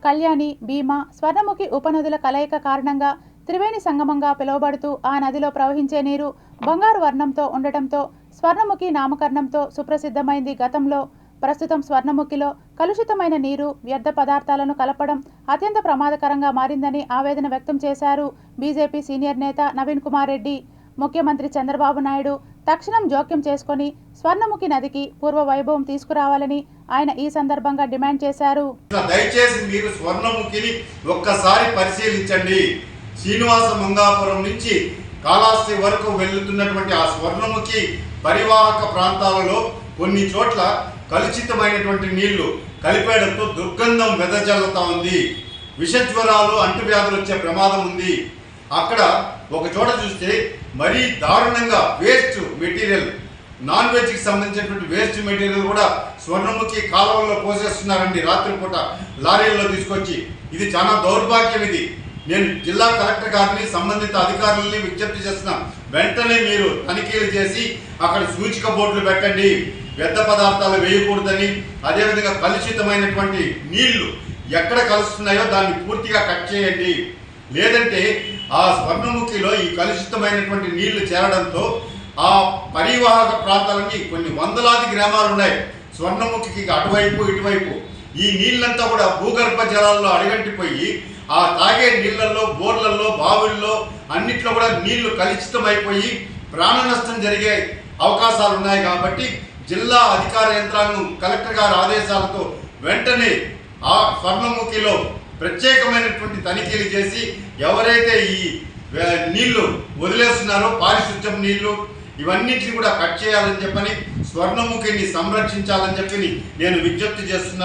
కళ్యాణి, భీమా, స్వర్ణముఖి ఉపనదుల కలయిక కారణంగా త్రివేణి సంగమంగా పిలువబడుతూ ఆ నదిలో ప్రవహించే నీరు బంగారు వర్ణంతో ఉండటంతో స్వర్ణముఖి నామకరణంతో సుప్రసిద్ధమైంది. గతంలో ప్రస్తుతం స్వర్ణముఖిలో కలుషితమైన నీరు, వ్యర్థ పదార్థాలను కలపడం అత్యంత ప్రమాదకరంగా మారిందని ఆవేదన వ్యక్తం చేశారు. బీజేపీ సీనియర్ నేత నవీన్ కుమార్ రెడ్డి ముఖ్యమంత్రి చంద్రబాబు నాయుడు తక్షణం జోక్యం చేసుకుని స్వర్ణముఖి నదికి పూర్వ వైభవం తీసుకురావాలని ఆయన ఈ సందర్భంగా డిమాండ్ చేశారు. దయచేసి మీరు స్వర్ణముఖిని ఒక్కసారి పరిశీలించండి. శ్రీనివాస మంగాపురం నుంచి కాళహస్తి వరకు వెళ్తున్నటువంటి ఆ స్వర్ణముఖి పరివాహక ప్రాంతాలలో కొన్ని చోట్ల కలుషితమైనటువంటి నీళ్లు కలిపేయడంతో దుర్గంధం వెదజల్లుతా ఉంది. విషజ్వరాలు, అంటువ్యాధులు వచ్చే ప్రమాదం ఉంది. అక్కడ ఒక చోట చూస్తే మరీ దారుణంగా వేస్ట్ మెటీరియల్, నాన్ వెజ్కి సంబంధించినటువంటి వేస్ట్ మెటీరియల్ కూడా స్వర్ణముఖి కాలువల్లో పోసేస్తున్నారండి. రాత్రిపూట లారీల్లో తీసుకొచ్చి, ఇది చాలా దౌర్భాగ్యం. ఇది నేను జిల్లా కలెక్టర్ గారిని, సంబంధిత అధికారులని విజ్ఞప్తి చేస్తున్నాను. వెంటనే మీరు తనిఖీలు చేసి అక్కడ సూచిక బోర్డులు పెట్టండి. వ్యర్థ పదార్థాలు వేయకూడదని, అదేవిధంగా కలుషితమైనటువంటి నీళ్లు ఎక్కడ కలుస్తున్నాయో దాన్ని పూర్తిగా కట్ చేయండి. లేదంటే ఆ స్వర్ణముఖిలో ఈ కలుషితమైనటువంటి నీళ్లు చేరడంతో ఆ పరివాహక ప్రాంతాలన్నీ కొన్ని వందలాది గ్రామాలు ఉన్నాయి. స్వర్ణముఖికి అటువైపు ఇటువైపు ఈ నీళ్ళంతా కూడా భూగర్భ జలాల్లో అడుగంటిపోయి ఆ తాగే నీళ్లలో, బోర్లలో, బావుల్లో అన్నిట్లో కూడా నీళ్లు కలుషితమైపోయి ప్రాణ నష్టం జరిగే అవకాశాలు ఉన్నాయి. కాబట్టి జిల్లా అధికార యంత్రాంగం కలెక్టర్ గారి ఆదేశాలతో వెంటనే ఆ స్వర్ణముఖిలో ప్రత్యేకమైనటువంటి తనిఖీలు చేసి ఎవరైతే ఈ నీళ్లు వదిలేస్తున్నారో, పారిశుద్ధ్యం నీళ్లు, ఇవన్నింటినీ కూడా కట్ చేయాలని చెప్పని, స్వర్ణముఖిని సంరక్షించాలని చెప్పి నేను విజ్ఞప్తి చేస్తున్నాను.